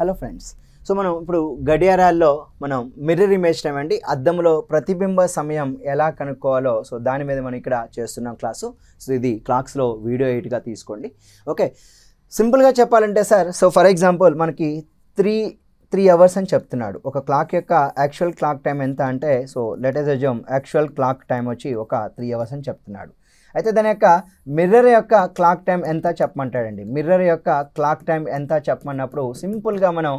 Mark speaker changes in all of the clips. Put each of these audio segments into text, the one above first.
Speaker 1: Hello friends. So మనం ఇప్పుడు గడియారాల్లో మనం మిర్రర్ ఇమేజ్ టైం అండి, అద్దంలో ప్రతిబింబ సమయం ఎలా కనుక్కోవాలో సో దాని మీద మనం ఇక్కడ చేస్తున్నాం క్లాసు. సో ఇది క్లాక్స్లో వీడియో 8గా తీసుకోండి. ఓకే, సింపుల్గా చెప్పాలంటే సార్, సో ఫర్ ఎగ్జాంపుల్ మనకి త్రీ అవర్స్ అని చెప్తున్నాడు. ఒక క్లాక్ యొక్క యాక్చువల్ క్లాక్ టైం ఎంత అంటే, so let us assume actual clock time వచ్చి ఒక 3 అవర్స్ అని చెప్తున్నాడు. అయితే దాని యొక్క మిర్రర్ యొక్క క్లాక్ టైం ఎంత చెప్పమంటాడండి. మిర్రర్ యొక్క క్లాక్ టైం ఎంత చెప్పమన్నప్పుడు సింపుల్గా మనం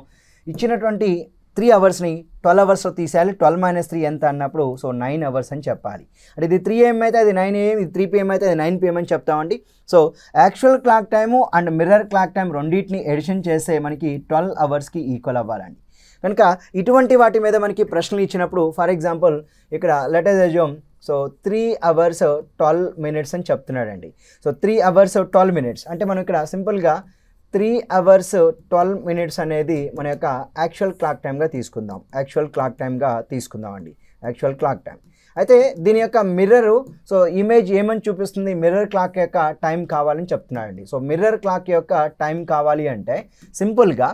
Speaker 1: ఇచ్చినటువంటి 3 అవర్స్ని 12 అవర్స్లో తీసేయాలి. 12 - 3 ఎంత అన్నప్పుడు సో 9 అవర్స్ అని చెప్పాలి. అంటే ఇది 3 AM అయితే అది 9 AM, ఇది 3 PM అయితే అది 9 PM అని చెప్తామండి. So actual clock time and mirror clock time రెండింటిని ఎడిషన్ చేస్తే మనకి 12 అవర్స్కి ఈక్వల్ అవ్వాలండి. కనుక ఇటువంటి వాటి మీద మనకి ప్రశ్నలు ఇచ్చినప్పుడు ఫర్ ఎగ్జాంపుల్ ఇక్కడ let us assume so 3 hours 12 minutes అని చెప్తున్నాడండి. సో 3 hours 12 minutes అంటే మనం ఇక్కడ సింపుల్గా 3 hours 12 minutes అనేది మన యొక్క యాక్చువల్ క్లాక్ టైమ్గా తీసుకుందాం. Actual clock time. అయితే దీని యొక్క మిర్రరు సో ఇమేజ్ ఏమని చూపిస్తుంది, మిర్రర్ క్లాక్ యొక్క టైం కావాలని చెప్తున్నాడండి. సో మిర్రర్ క్లాక్ యొక్క టైం కావాలి అంటే సింపుల్గా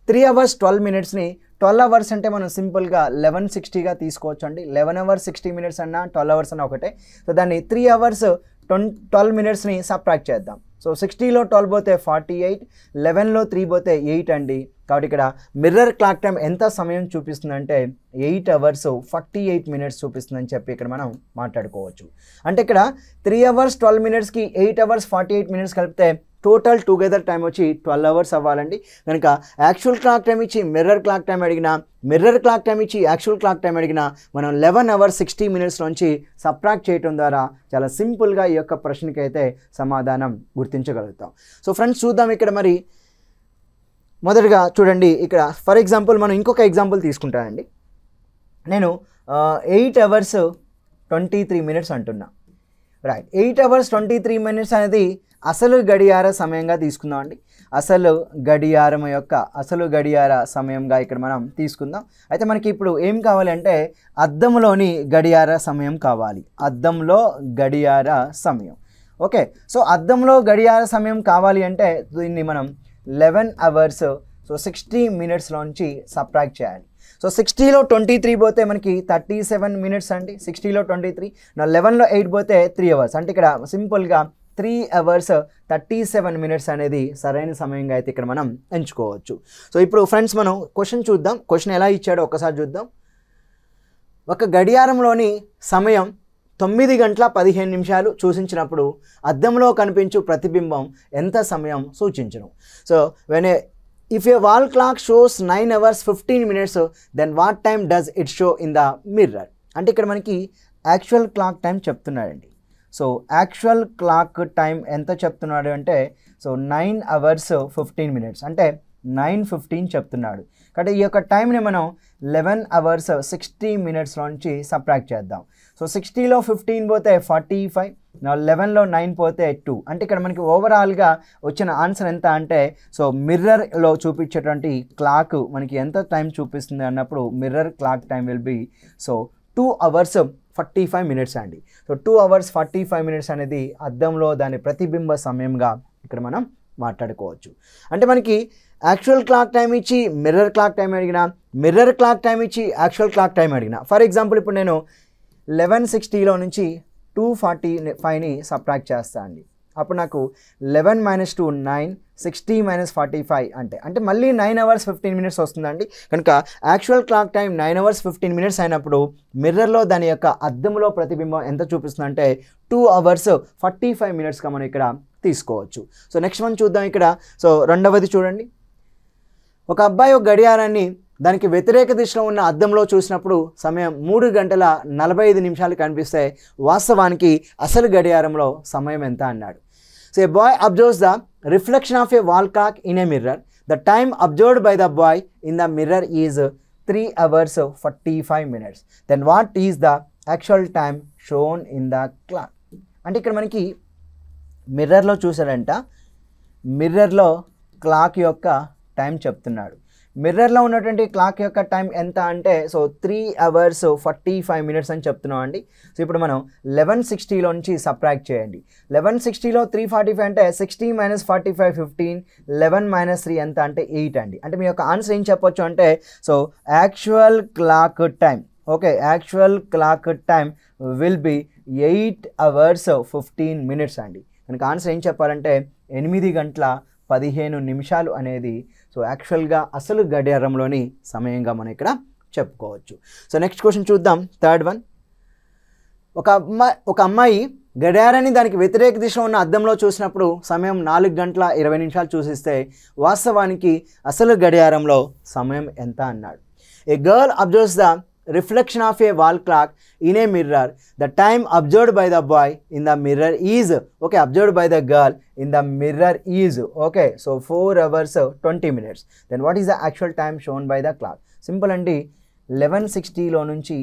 Speaker 1: 3 hours 12 minutesని 12 hours అంటే మనం సింపుల్గా 1160గా తీసుకోవచ్చు అండి. 11 hours 60 minutes అన్నా 12 hours అన్నా ఒకటే. సో దాన్ని 3 hours 12 minutesని సబ్ట్రాక్ట్ చేద్దాం. సో 60లో 12 పోతే 48, 11లో 3 పోతే 8 అండి. కాబట్టి ఇక్కడ మిర్రర్ క్లాక్ టైం ఎంత సమయం చూపిస్తుందంటే 8 hours 48 minutes చూపిస్తుందని చెప్పి ఇక్కడ మనం మాట్లాడుకోవచ్చు. అంటే ఇక్కడ 3 hours 12 minutesకి 8 hours 48 minutes కలిపితే టోటల్ టుగెదర్ టైం వచ్చి 12 hours అవ్వాలండి. కనుక యాక్చువల్ క్లాక్ టైం ఇచ్చి మిర్రర్ క్లాక్ టైం అడిగినా, మిర్రర్ క్లాక్ టైం ఇచ్చి యాక్చువల్ క్లాక్ టైం అడిగినా మనం 11 hours 60 minutes నుంచి సబ్ట్రాక్ట్ చేయడం ద్వారా చాలా సింపుల్గా ఈ యొక్క ప్రశ్నకి అయితే సమాధానం గుర్తించగలుగుతాం. సో ఫ్రెండ్స్ చూద్దాం ఇక్కడ మరి మొదటగా చూడండి. ఇక్కడ ఫర్ ఎగ్జాంపుల్ మనం ఇంకొక ఎగ్జాంపుల్ తీసుకుంటానండి. నేను 8 hours 23 minutes అంటున్నా. రైట్, 8 hours 23 minutes అనేది అసలు గడియార సమయంగా తీసుకుందాం అండి. అసలు గడియార సమయంగా ఇక్కడ మనం తీసుకుందాం. అయితే మనకి ఇప్పుడు ఏం కావాలి అంటే అద్దంలోని గడియార సమయం కావాలి. అద్దంలో గడియార సమయం. ఓకే, సో అద్దంలో గడియార సమయం కావాలి అంటే దీన్ని మనం 11 hours 60 minutesలోంచి సబ్ట్రాక్ట్ చేయాలి. సో 60లో 23 పోతే మనకి 37 minutes అండి. 60లో 23, 11లో 8 పోతే 3 hours. అంటే ఇక్కడ సింపుల్గా 3 hours 37 minutes అనేది సరైన సమయంగా అయితే ఇక్కడ మనం ఎంచుకోవచ్చు. సో ఇప్పుడు ఫ్రెండ్స్ మనం క్వశ్చన్ చూద్దాం. క్వశ్చన్ ఎలా ఇచ్చాడో ఒకసారి చూద్దాం. ఒక గడియారంలోని సమయం 9:15 సూచించినప్పుడు అద్దంలో కనిపించు ప్రతిబింబం ఎంత సమయం సూచించను. So if a wall clock shows 9 hours 15 minutes, then what time does it show in the mirror? అంటే ఇక్కడ మనకి యాక్చువల్ క్లాక్ టైం చెప్తున్నాడండి. సో యాక్చువల్ క్లాక్ టైం ఎంత చెప్తున్నాడు అంటే సో 9 hours 15 minutes అంటే 9:15 చెప్తున్నాడు. కాబట్టి ఈ యొక్క టైంని మనం 11 hours 60 minutesలోంచి సబ్ట్రాక్ట్ చేద్దాం. సో 60లో 15 పోతే 45, 11లో 9 పోతే 2. అంటే ఇక్కడ మనకి ఓవరాల్గా వచ్చిన ఆన్సర్ ఎంత అంటే సో మిర్రర్లో చూపించేటువంటి క్లాక్ మనకి ఎంత టైం చూపిస్తుంది అన్నప్పుడు mirror clock time will be so 2 hours 45 minutes అండి. సో 2 hours 45 minutes అనేది అద్దంలో దాని ప్రతిబింబ సమయంగా ఇక్కడ మనం మాట్లాడుకోవచ్చు. అంటే మనకి యాక్చువల్ క్లాక్ టైం ఇచ్చి మిర్రర్ క్లాక్ టైం అడిగినా, మిర్రర్ క్లాక్ టైం ఇచ్చి యాక్చువల్ క్లాక్ టైం అడిగినా, ఫర్ ఎగ్జాంపుల్ ఇప్పుడు నేను 1160లో నుంచి 245ని సబ్ట్రాక్ట్ చేస్తా అండి. అప్పుడు నాకు 11 - 2 9, 60 - 45 అంటే మళ్ళీ 9 hours 15 minutes వస్తుందండి. కనుక actual clock time 9 hours 15 minutes అయినప్పుడు మిర్రర్లో దాని యొక్క అద్దంలో ప్రతిబింబం ఎంత చూపిస్తుంది అంటే 2 hours 45 minutesగా మనం ఇక్కడ తీసుకోవచ్చు. సో నెక్స్ట్ వన్ చూద్దాం. ఇక్కడ సో రెండవది చూడండి. ఒక అబ్బాయి ఒక గడియారాన్ని దానికి వ్యతిరేక దిశలో ఉన్న అద్దంలో చూసినప్పుడు సమయం 3:45 కనిపిస్తే వాస్తవానికి అసలు గడియారంలో సమయం ఎంత అన్నాడు. So a boy observes the reflection of a wall clock in a mirror. The time observed by the boy in the mirror is 3 hours 45 minutes. Then what is the actual time shown in the clock? అంటే ఇక్కడ మనకి మిర్రర్లో చూసాడంట, మిర్రర్లో clock యొక్క time చెప్తున్నాడు. మిర్రర్లో ఉన్నటువంటి clock యొక్క టైం ఎంత అంటే సో 3 hours 45 minutes అని చెప్తున్నాం అండి. సో ఇప్పుడు మనం 1160లో నుంచి సబ్ట్రాక్ట్ చేయండి. 1160లో 345 అంటే 60 - 45 15, 11 - 3 ఎంత అంటే 8 అండి. అంటే మీ యొక్క ఆన్సర్ ఏం చెప్పొచ్చు అంటే so actual clock time, okay, actual clock time will B 8 hours 15 minutes అండి. మనకి ఆన్సర్ ఏం చెప్పాలంటే 8 గంటల 15 నిమిషాలు అనేది సో యాక్చువల్గా అసలు గడియారంలోని సమయంగా మనం ఇక్కడ చెప్పుకోవచ్చు. సో నెక్స్ట్ క్వశ్చన్ చూద్దాం. Third one. ఒక అమ్మాయి గడియారాన్ని దానికి వ్యతిరేక దిశలో ఉన్న అద్దంలో చూసినప్పుడు సమయం 4 గంటల 20 నిమిషాలు చూసిస్తే వాస్తవానికి అసలు గడియారంలో సమయం ఎంత అన్నాడు. A girl observes the reflection of a wall clock in a mirror. The time observed by the boy in the mirror is, okay, observed by the girl in the mirror is, okay, so 4 hours 20 minutes. Then what is the actual time shown by the clock? Simple అండి. 1160లో నుంచి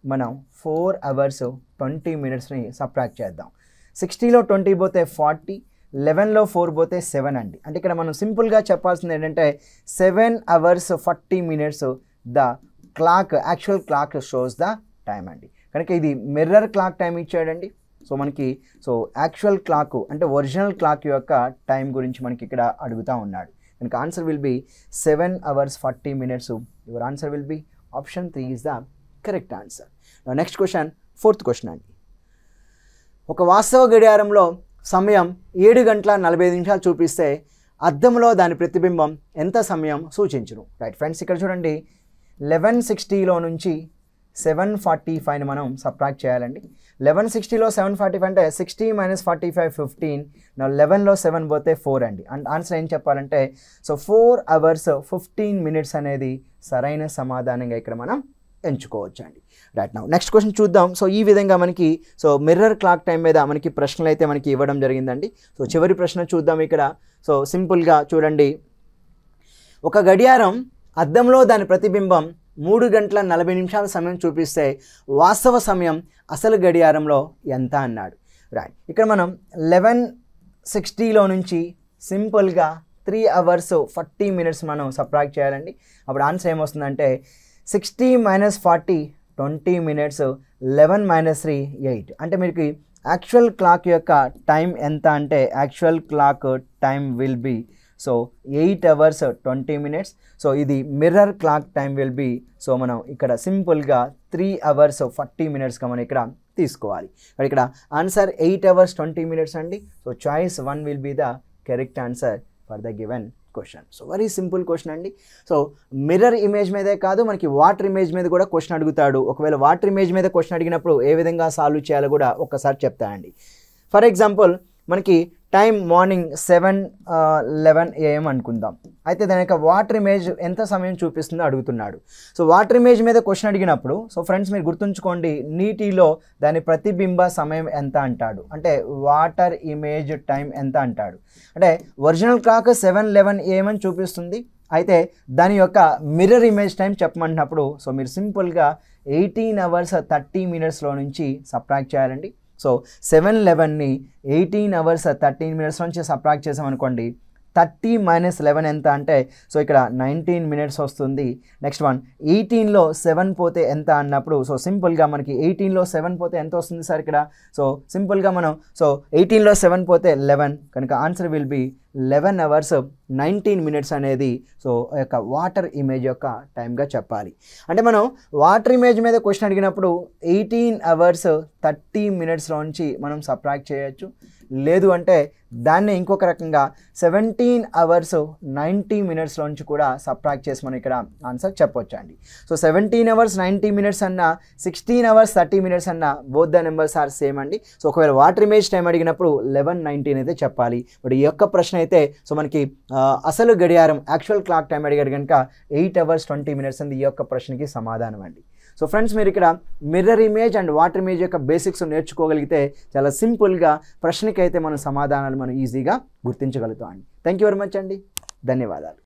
Speaker 1: మనం 4 hours 20 minutesని subtract చేద్దాం. 60లో 20 పోతే 40, 11లో 4 పోతే 7 అండి. అంటే ఇక్కడ మనం సింపుల్గా చెప్పాల్సింది ఏంటంటే 7 hours 40 minutes the clock, actual clock shows the time అండి. కనుక ఇది మిర్రర్ క్లాక్ టైం ఇచ్చాడండి. సో మనకి సో యాక్చువల్ క్లాక్ అంటే ఒరిజినల్ క్లాక్ యొక్క టైం గురించి మనకి ఇక్కడ అడుగుతూ ఉన్నాడు. కనుక answer will be 7 hours 40 minutes. Your answer will be option 3 is the correct answer. Next question, fourth question అండి. ఒక వాస్తవ గడియారంలో సమయం 7 గంటల 45 నిమిషాలు చూపిస్తే అద్దంలో దాని ప్రతిబింబం ఎంత సమయం సూచించును? రైట్ ఫ్రెండ్స్, ఇక్కడ చూడండి. 1160లో నుంచి 745ని మనం సబ్ట్రాక్ట్ చేయాలండి. 1160లో 745 అంటే 60 - 45 15. 11లో 7 పోతే 4 అండి. అండ్ ఆన్సర్ ఏం చెప్పాలంటే సో 4 hours 15 minutes అనేది సరైన సమాధానంగా ఇక్కడ మనం ఎంచుకోవచ్చు అండి. రైట్ నౌ నెక్స్ట్ క్వశ్చన్ చూద్దాం. సో ఈ విధంగా మనకి సో మిర్రర్ క్లాక్ టైం మీద మనకి ప్రశ్నలు అయితే మనకి ఇవ్వడం జరిగిందండి. సో చివరి ప్రశ్న చూద్దాం ఇక్కడ. సో సింపుల్గా చూడండి. ఒక గడియారం అద్దంలో దాని ప్రతిబింబం 3 గంటల 40 నిమిషాల సమయం చూపిస్తే వాస్తవ సమయం అసలు గడియారంలో ఎంత అన్నాడు. రైట్, ఇక్కడ మనం 1160లో నుంచి సింపుల్గా 3 hours 40 minutes మనం సబ్ట్రాక్ట్ చేయాలండి. అప్పుడు ఆన్సర్ ఏమొస్తుందంటే 60 - 40 20 minutes, 11 - 3 8. అంటే మీకు యాక్చువల్ క్లాక్ యొక్క టైం ఎంత అంటే actual clock time will be so 8 hours 20 minutes. సో ఇది mirror clock time will be so మనం ఇక్కడ సింపుల్గా 3 hours 40 minutesగా మనం ఇక్కడ తీసుకోవాలి. ఇక్కడ ఆన్సర్ 8 hours 20 minutes అండి. So choice 1 will be the correct answer for the given question. So very simple question అండి. సో మిర్రర్ ఇమేజ్ మీదే కాదు మనకి వాటర్ ఇమేజ్ మీద కూడా క్వశ్చన్ అడుగుతాడు. ఒకవేళ వాటర్ ఇమేజ్ మీద క్వశ్చన్ అడిగినప్పుడు ఏ విధంగా సాల్వ్ చేయాలో కూడా ఒక్కసారి చెప్తానండి. ఫర్ ఎగ్జాంపుల్ మనకి టైం మార్నింగ్ 7:11 AM అనుకుందాం. అయితే దాని యొక్క వాటర్ ఇమేజ్ ఎంత సమయం చూపిస్తుందో అడుగుతున్నాడు. సో వాటర్ ఇమేజ్ మీద క్వశ్చన్ అడిగినప్పుడు సో ఫ్రెండ్స్ మీరు గుర్తుంచుకోండి, నీటిలో దాని ప్రతిబింబ సమయం ఎంత అంటాడు, అంటే వాటర్ ఇమేజ్ టైం ఎంత అంటాడు. అంటే ఒరిజినల్ క్లాక్ 7:11 AM అని చూపిస్తుంది. అయితే దాని యొక్క మిర్రర్ ఇమేజ్ టైం చెప్పమంటున్నప్పుడు సో మీరు సింపుల్గా 18 hours 30 minutesలో నుంచి సబ్ట్రాక్ట్ చేయాలండి. సో 7:11ని 18 hours 13 minutes నుంచి సబ్ట్రాక్ట్ చేసామనుకోండి, 30 - 11 ఎంత అంటే సో ఇక్కడ 19 minutes వస్తుంది. నెక్స్ట్ వన్ 18లో 7 పోతే ఎంత అన్నప్పుడు సో సింపుల్గా మనకి 18లో 7 పోతే ఎంత వస్తుంది సార్ ఇక్కడ? సో సింపుల్గా మనం సో 18లో 7 పోతే 11, కనుక answer will be 11 hours 19 minutes అనేది సో యొక్క వాటర్ ఇమేజ్ యొక్క టైంగా చెప్పాలి. అంటే మనం వాటర్ ఇమేజ్ మీద క్వశ్చన్ అడిగినప్పుడు 18 hours 30 minutesలో నుంచి మనం సబ్ట్రాక్ట్ చేయొచ్చు. లేదు అంటే దాన్ని ఇంకొక రకంగా 17 hours 90 minutesలో నుంచి కూడా సబ్ట్రాక్ట్ చేసి మనం ఇక్కడ ఆన్సర్ చెప్పొచ్చు అండి. సో 17 hours 90 minutes అన్న 16 hours 30 minutes అన్న both the numbers are same అండి. సో ఒకవేళ వాటర్ ఇమేజ్ టైం అడిగినప్పుడు 11:19 అయితే చెప్పాలి. బట్ ఈ యొక్క ప్రశ్న అయితే సో మనకి అసలు గడియారం యాక్చువల్ క్లాక్ టైం అడిగాడు కనుక 8 hours 20 minutes అంది ఈ యొక్క ప్రశ్నకి సమాధానం అండి. సో ఫ్రెండ్స్ మీరు ఇక్కడ mirror image and water image యొక్క బేసిక్స్ నేర్చుకోగలిగితే చాలా సింపుల్గా ప్రశ్నకైతే మన సమాధానాలు మనం ఈజీగా గుర్తించగలుగుతాం అండి. థ్యాంక్ యూ వెరీ మచ్ అండి. ధన్యవాదాలు.